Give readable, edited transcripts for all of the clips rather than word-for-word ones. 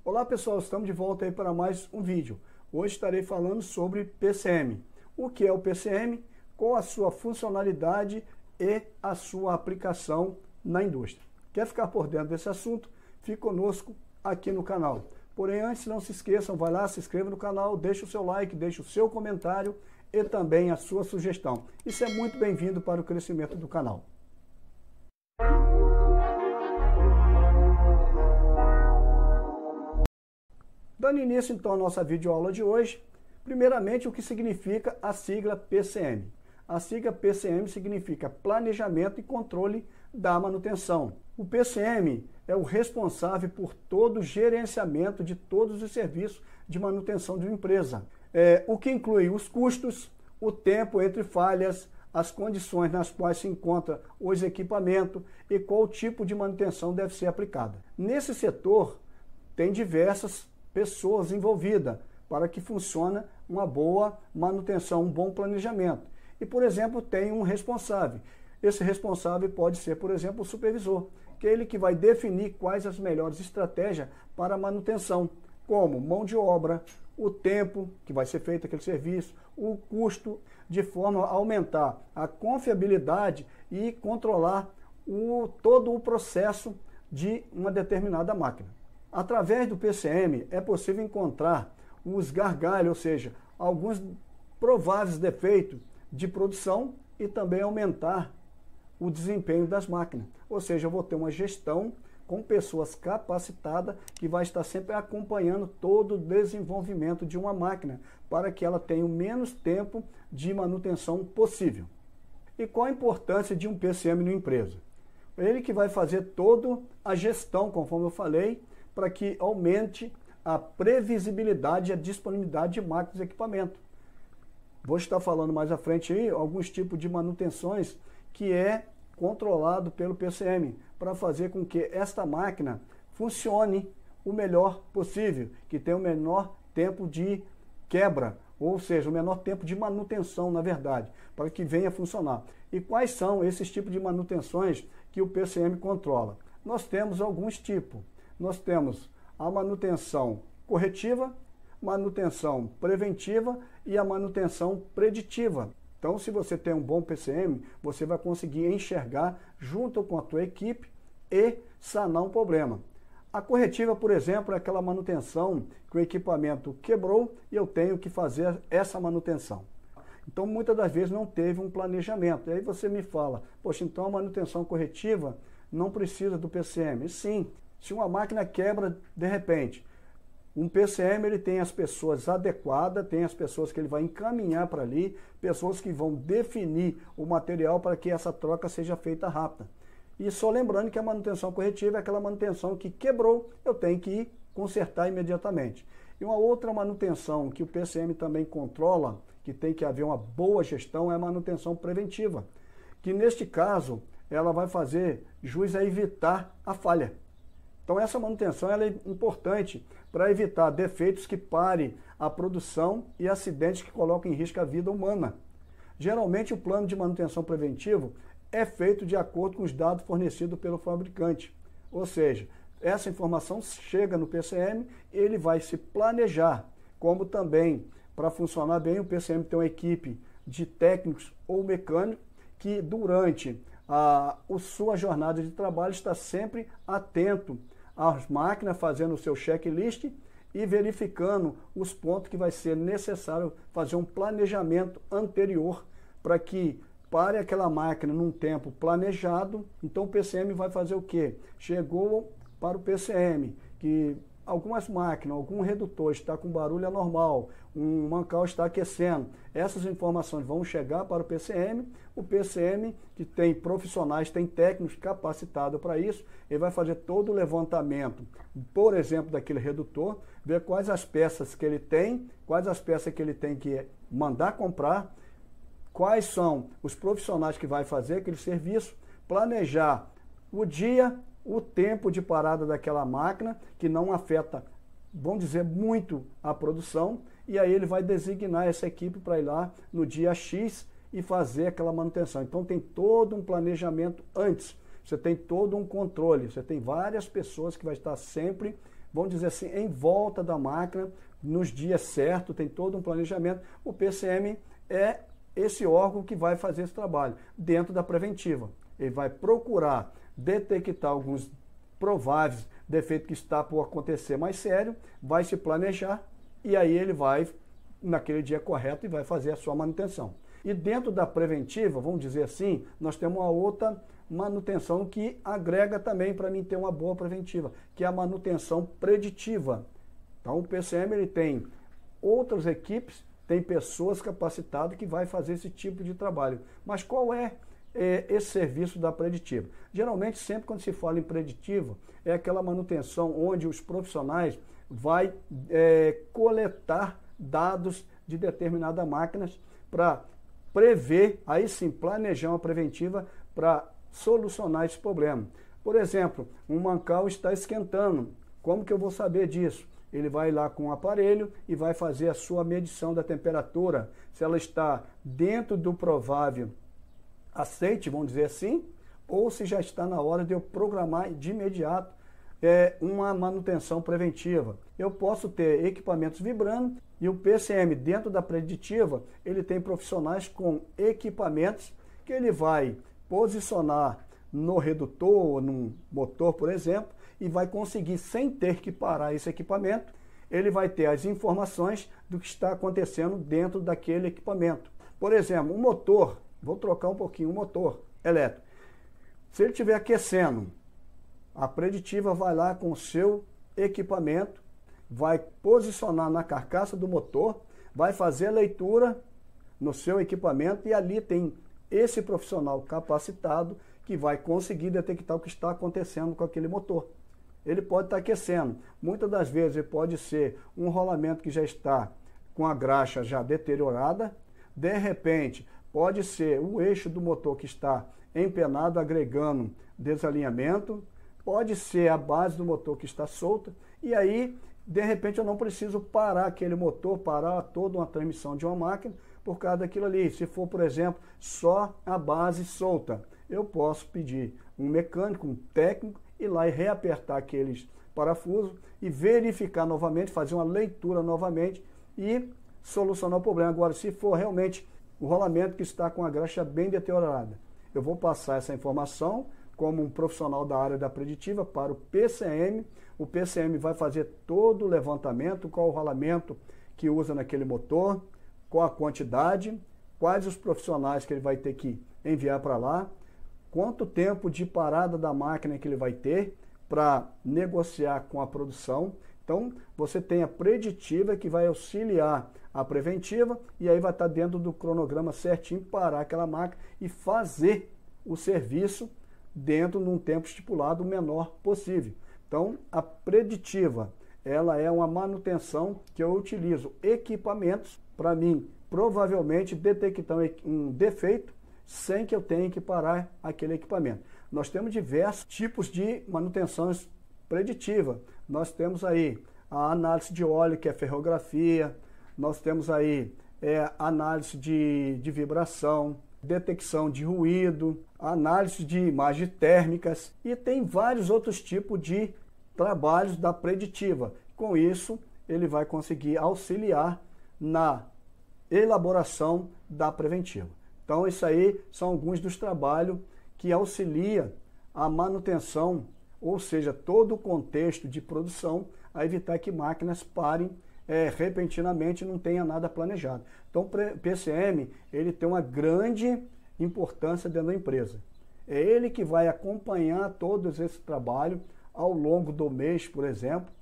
Olá pessoal, estamos de volta aí para mais um vídeo. Hoje estarei falando sobre PCM. O que é o PCM, qual a sua funcionalidade e a sua aplicação na indústria. Quer ficar por dentro desse assunto? Fique conosco aqui no canal. Porém, antes não se esqueçam, vai lá, se inscreva no canal, deixe o seu like, deixe o seu comentário e também a sua sugestão. Isso é muito bem-vindo para o crescimento do canal. Dando início então à nossa videoaula de hoje, primeiramente o que significa a sigla PCM. A sigla PCM significa Planejamento e Controle da Manutenção. O PCM é o responsável por todo o gerenciamento de todos os serviços de manutenção de uma empresa, o que inclui os custos, o tempo entre falhas, as condições nas quais se encontra os equipamentos e qual tipo de manutenção deve ser aplicada. Nesse setor tem diversas pessoas envolvidas para que funcione uma boa manutenção, um bom planejamento. E, por exemplo, tem um responsável. Esse responsável pode ser, por exemplo, o supervisor, que é ele que vai definir quais as melhores estratégias para a manutenção, como mão de obra, o tempo que vai ser feito aquele serviço, o custo, de forma a aumentar a confiabilidade e controlar todo o processo de uma determinada máquina. Através do PCM é possível encontrar os gargalos, ou seja, alguns prováveis defeitos de produção e também aumentar o desempenho das máquinas. Ou seja, eu vou ter uma gestão com pessoas capacitadas que vai estar sempre acompanhando todo o desenvolvimento de uma máquina para que ela tenha o menos tempo de manutenção possível. E qual a importância de um PCM na empresa? Ele que vai fazer toda a gestão, conforme eu falei, para que aumente a previsibilidade e a disponibilidade de máquinas e equipamentos. Vou estar falando mais à frente aí alguns tipos de manutenções que é controlado pelo PCM para fazer com que esta máquina funcione o melhor possível, que tenha o menor tempo de quebra, ou seja, o menor tempo de manutenção, na verdade, para que venha funcionar. E quais são esses tipos de manutenções que o PCM controla? Nós temos alguns tipos. Nós temos a manutenção corretiva, manutenção preventiva e a manutenção preditiva. Então, se você tem um bom PCM, você vai conseguir enxergar junto com a tua equipe e sanar um problema. A corretiva, por exemplo, é aquela manutenção que o equipamento quebrou e eu tenho que fazer essa manutenção. Então, muitas das vezes não teve um planejamento. E aí você me fala, poxa, então a manutenção corretiva não precisa do PCM. Sim. Se uma máquina quebra de repente, um PCM ele tem as pessoas adequadas, tem as pessoas que ele vai encaminhar para ali, pessoas que vão definir o material para que essa troca seja feita rápida. E só lembrando que a manutenção corretiva é aquela manutenção que quebrou, eu tenho que ir consertar imediatamente. E uma outra manutenção que o PCM também controla, que tem que haver uma boa gestão, é a manutenção preventiva, que neste caso ela vai fazer jus a evitar a falha. Então essa manutenção ela é importante para evitar defeitos que parem a produção e acidentes que colocam em risco a vida humana. Geralmente o plano de manutenção preventivo é feito de acordo com os dados fornecidos pelo fabricante. Ou seja, essa informação chega no PCM, ele vai se planejar, como também, para funcionar bem, o PCM tem uma equipe de técnicos ou mecânicos que durante a sua jornada de trabalho está sempre atento às máquinas, fazendo o seu checklist e verificando os pontos que vai ser necessário fazer um planejamento anterior para que pare aquela máquina num tempo planejado. Então o PCM vai fazer o quê? Chegou para o PCM que algumas máquinas, algum redutor está com barulho anormal, um mancal está aquecendo. Essas informações vão chegar para o PCM que tem profissionais, tem técnicos capacitados para isso, ele vai fazer todo o levantamento, por exemplo, daquele redutor, ver quais as peças que ele tem, quais as peças que ele tem que mandar comprar, quais são os profissionais que vai fazer aquele serviço, planejar o dia, o tempo de parada daquela máquina, que não afeta, vamos dizer, muito a produção, e aí ele vai designar essa equipe para ir lá no dia X e fazer aquela manutenção. Então tem todo um planejamento antes, você tem todo um controle, você tem várias pessoas que vai estar sempre vamos dizer assim, em volta da máquina, nos dias certos, tem todo um planejamento. O PCM é esse órgão que vai fazer esse trabalho dentro da preventiva. Ele vai procurar detectar alguns prováveis defeitos que está por acontecer mais sério, vai se planejar e aí ele vai, naquele dia correto, e vai fazer a sua manutenção. E dentro da preventiva, vamos dizer assim, nós temos uma outra manutenção que agrega também para mim ter uma boa preventiva, que é a manutenção preditiva. Então o PCM ele tem outras equipes, tem pessoas capacitadas que vai fazer esse tipo de trabalho. Mas qual é esse serviço da preditiva? Geralmente, sempre quando se fala em preditiva, é aquela manutenção onde os profissionais vai coletar dados de determinadas máquinas para prever, aí sim, planejar uma preventiva para solucionar esse problema. Por exemplo, um mancal está esquentando. Como que eu vou saber disso? Ele vai lá com o aparelho e vai fazer a sua medição da temperatura, se ela está dentro do provável aceite, vamos dizer assim, ou se já está na hora de eu programar de imediato uma manutenção preventiva. Eu posso ter equipamentos vibrando e o PCM dentro da preditiva, ele tem profissionais com equipamentos que ele vai posicionar no redutor ou no motor, por exemplo, e vai conseguir, sem ter que parar esse equipamento, ele vai ter as informações do que está acontecendo dentro daquele equipamento. Por exemplo, um motor, vou trocar um pouquinho o motor elétrico. Se ele estiver aquecendo, a preditiva vai lá com o seu equipamento, vai posicionar na carcaça do motor, vai fazer a leitura no seu equipamento e ali tem esse profissional capacitado que vai conseguir detectar o que está acontecendo com aquele motor. Ele pode estar aquecendo. Muitas das vezes ele pode ser um rolamento que já está com a graxa já deteriorada. De repente, pode ser o eixo do motor que está empenado, agregando desalinhamento. Pode ser a base do motor que está solta. E aí, de repente, eu não preciso parar aquele motor, parar toda uma transmissão de uma máquina por causa daquilo ali. Se for, por exemplo, só a base solta, eu posso pedir um mecânico, um técnico, ir lá e reapertar aqueles parafusos e verificar novamente, fazer uma leitura novamente e solucionar o problema. Agora, se for realmente o rolamento que está com a graxa bem deteriorada, eu vou passar essa informação como um profissional da área da preditiva para o PCM. O PCM vai fazer todo o levantamento, qual o rolamento que usa naquele motor, qual a quantidade, quais os profissionais que ele vai ter que enviar para lá, quanto tempo de parada da máquina que ele vai ter para negociar com a produção. Então, você tem a preditiva que vai auxiliar a preventiva e aí vai estar dentro do cronograma certinho, parar aquela máquina e fazer o serviço dentro de um tempo estipulado o menor possível. Então, a preditiva, ela é uma manutenção que eu utilizo equipamentos para mim, provavelmente detectar um defeito sem que eu tenha que parar aquele equipamento. Nós temos diversos tipos de manutenções preditiva. Nós temos aí a análise de óleo, que é ferrografia, nós temos aí análise de vibração, detecção de ruído, análise de imagens térmicas e tem vários outros tipos de trabalhos da preditiva. Com isso, ele vai conseguir auxiliar na elaboração da preventiva. Então, isso aí são alguns dos trabalhos que auxilia a manutenção, ou seja, todo o contexto de produção, a evitar que máquinas parem repentinamente e não tenha nada planejado. Então, o PCM, ele tem uma grande importância dentro da empresa. É ele que vai acompanhar todos esse trabalho ao longo do mês, por exemplo,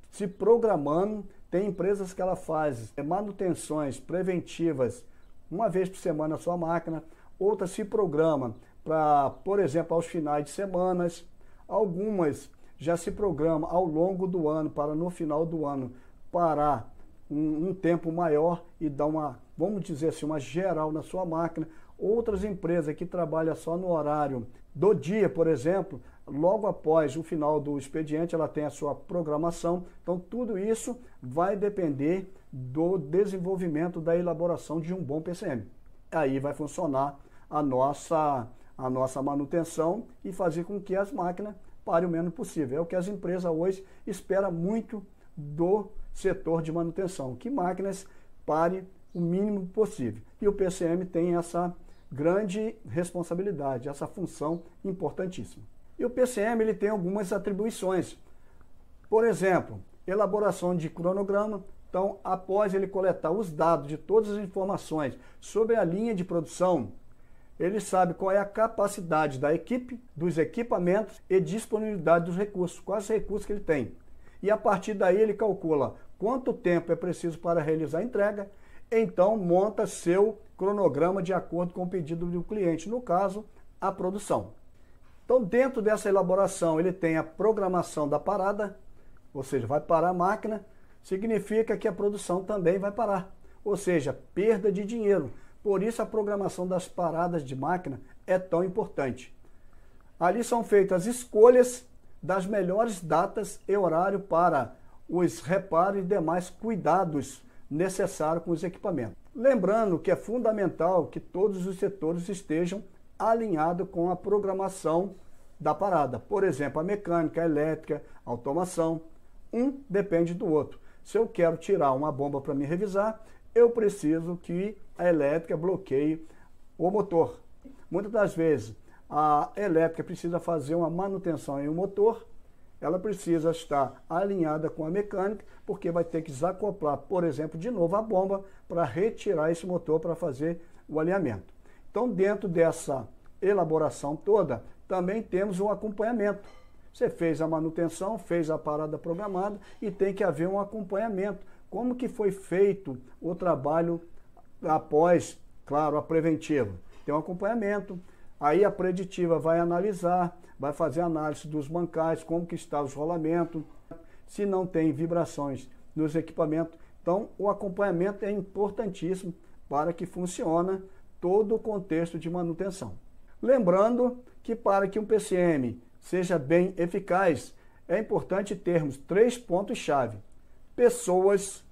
se programando. Tem empresas que ela faz manutenções preventivas uma vez por semana a sua máquina, outras se programam para, por exemplo, aos finais de semanas, algumas já se programam ao longo do ano, para no final do ano parar um tempo maior e dar uma, vamos dizer assim, uma geral na sua máquina. Outras empresas que trabalham só no horário do dia, por exemplo, logo após o final do expediente, ela tem a sua programação. Então, tudo isso vai depender do desenvolvimento da elaboração de um bom PCM. Aí vai funcionar a nossa manutenção e fazer com que as máquinas pare o menos possível. É o que as empresas hoje esperam muito do setor de manutenção, que máquinas parem o mínimo possível. E o PCM tem essa grande responsabilidade, essa função importantíssima. E o PCM ele tem algumas atribuições. Por exemplo, elaboração de cronograma. Então, após ele coletar os dados de todas as informações sobre a linha de produção, ele sabe qual é a capacidade da equipe, dos equipamentos e disponibilidade dos recursos, quais recursos que ele tem. E a partir daí ele calcula quanto tempo é preciso para realizar a entrega, então monta seu cronograma de acordo com o pedido do cliente, no caso, a produção. Então, dentro dessa elaboração, ele tem a programação da parada, ou seja, vai parar a máquina, significa que a produção também vai parar, ou seja, perda de dinheiro. Por isso a programação das paradas de máquina é tão importante. Ali são feitas as escolhas das melhores datas e horário para os reparos e demais cuidados necessários com os equipamentos. Lembrando que é fundamental que todos os setores estejam alinhados com a programação da parada. Por exemplo, a mecânica, a elétrica, a automação. Um depende do outro. Se eu quero tirar uma bomba para me revisar, eu preciso que a elétrica bloqueie o motor. Muitas das vezes, a elétrica precisa fazer uma manutenção em um motor, ela precisa estar alinhada com a mecânica, porque vai ter que desacoplar, por exemplo, de novo a bomba para retirar esse motor para fazer o alinhamento. Então, dentro dessa elaboração toda, também temos um acompanhamento. Você fez a manutenção, fez a parada programada e tem que haver um acompanhamento. Como que foi feito o trabalho após, claro, a preventiva? Tem um acompanhamento, aí a preditiva vai analisar, vai fazer análise dos bancais, como que está os rolamentos, se não tem vibrações nos equipamentos. Então, o acompanhamento é importantíssimo para que funcione todo o contexto de manutenção. Lembrando que para que um PCM seja bem eficaz, é importante termos 3 pontos-chave: pessoas,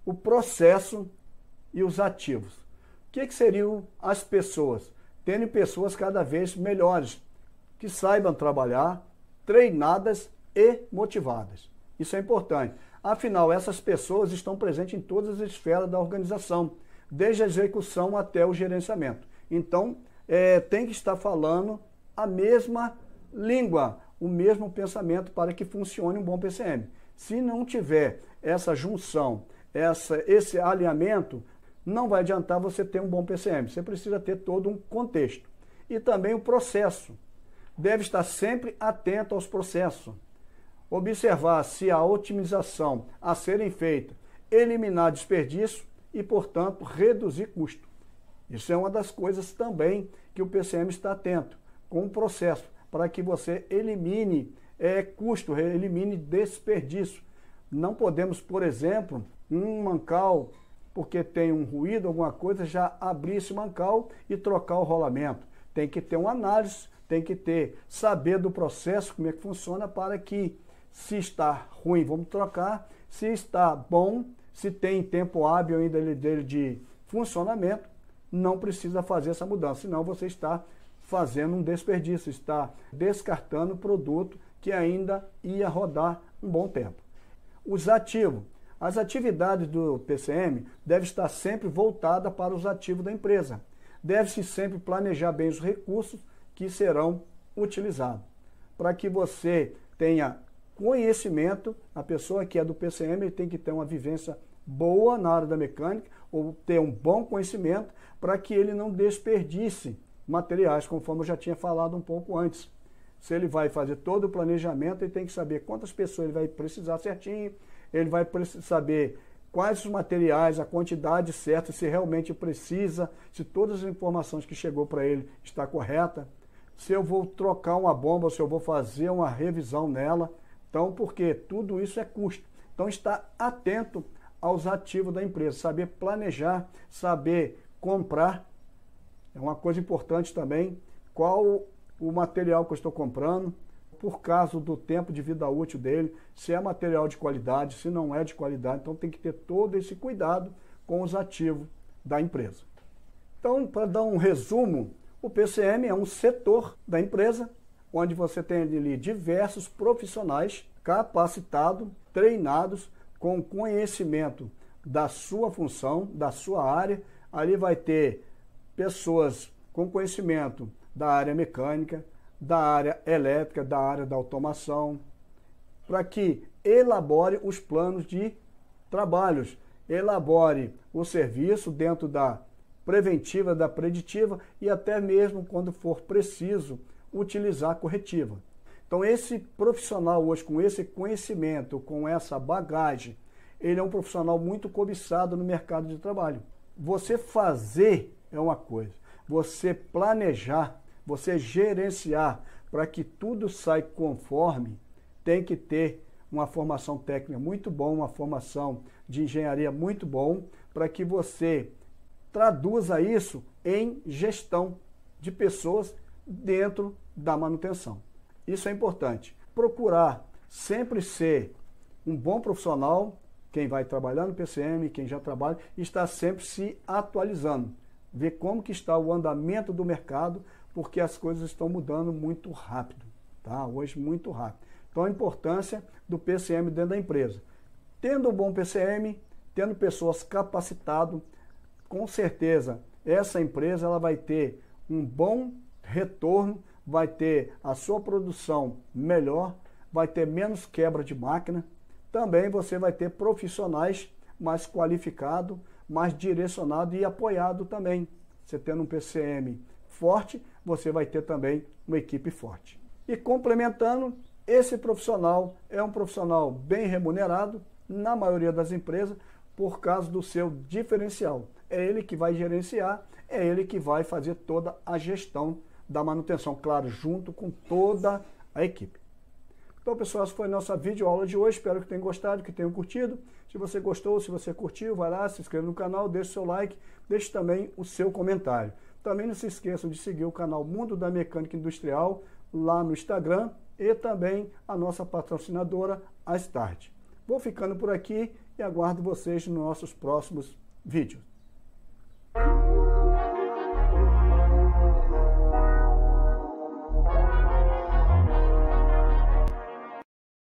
o processo e os ativos. O que seriam as pessoas? Tendo pessoas cada vez melhores, que saibam trabalhar, treinadas e motivadas. Isso é importante. Afinal, essas pessoas estão presentes em todas as esferas da organização, desde a execução até o gerenciamento. Então, tem que estar falando a mesma língua, o mesmo pensamento para que funcione um bom PCM. Se não tiver essa junção, esse alinhamento, não vai adiantar você ter um bom PCM. Você precisa ter todo um contexto. E também o processo. Deve estar sempre atento aos processos. Observar se a otimização a serem feita, eliminar desperdício e, portanto, reduzir custo. Isso é uma das coisas também que o PCM está atento com o processo, para que você elimine custo, elimine desperdício. Não podemos, por exemplo, um mancal, porque tem um ruído, alguma coisa, já abrir esse mancal e trocar o rolamento. Tem que ter uma análise, tem que saber do processo, como é que funciona, para que, se está ruim, vamos trocar, se está bom, se tem tempo hábil ainda dele de funcionamento, não precisa fazer essa mudança, senão você está fazendo um desperdício, está descartando o produto que ainda ia rodar um bom tempo. Os ativos. As atividades do PCM devem estar sempre voltadas para os ativos da empresa. Deve-se sempre planejar bem os recursos que serão utilizados. Para que você tenha conhecimento, a pessoa que é do PCM tem que ter uma vivência boa na área da mecânica, ou ter um bom conhecimento, para que ele não desperdice materiais, conforme eu já tinha falado um pouco antes. Se ele vai fazer todo o planejamento, ele tem que saber quantas pessoas ele vai precisar certinho, ele vai saber quais os materiais, a quantidade certa, se realmente precisa, se todas as informações que chegou para ele está correta, se eu vou trocar uma bomba, se eu vou fazer uma revisão nela. Então, porque tudo isso é custo. Então, estar atento aos ativos da empresa, saber planejar, saber comprar. É uma coisa importante também, qual o material que eu estou comprando, por causa do tempo de vida útil dele, se é material de qualidade, se não é de qualidade. Então, tem que ter todo esse cuidado com os ativos da empresa. Então, para dar um resumo, o PCM é um setor da empresa onde você tem ali diversos profissionais capacitados, treinados, com conhecimento da sua função, da sua área. Ali vai ter pessoas com conhecimento da área mecânica, da área elétrica, da área da automação, para que elabore os planos de trabalhos, elabore o serviço dentro da preventiva, da preditiva e até mesmo, quando for preciso, utilizar a corretiva. Então, esse profissional hoje, com esse conhecimento, com essa bagagem, ele é um profissional muito cobiçado no mercado de trabalho. Você fazer é uma coisa, você planejar, você gerenciar para que tudo saia conforme, tem que ter uma formação técnica muito boa, uma formação de engenharia muito bom, para que você traduza isso em gestão de pessoas dentro da manutenção. Isso é importante. Procurar sempre ser um bom profissional, quem vai trabalhar no PCM, quem já trabalha, está sempre se atualizando. Ver como que está o andamento do mercado, porque as coisas estão mudando muito rápido, tá? Hoje muito rápido. Então a importância do PCM dentro da empresa. Tendo um bom PCM, tendo pessoas capacitadas, com certeza essa empresa ela vai ter um bom retorno, vai ter a sua produção melhor, vai ter menos quebra de máquina. Também você vai ter profissionais mais qualificados, mais direcionados e apoiados também. Você tendo um PCM forte, você vai ter também uma equipe forte. E complementando, esse profissional é um profissional bem remunerado, na maioria das empresas, por causa do seu diferencial. É ele que vai gerenciar, é ele que vai fazer toda a gestão da manutenção, claro, junto com toda a equipe. Então, pessoal, essa foi a nossa videoaula de hoje. Espero que tenham gostado, que tenham curtido. Se você gostou, se você curtiu, vai lá, se inscreva no canal, deixe o seu like, deixe também o seu comentário. Também não se esqueçam de seguir o canal Mundo da Mecânica Industrial lá no Instagram e também a nossa patrocinadora, a Start. Vou ficando por aqui e aguardo vocês nos nossos próximos vídeos.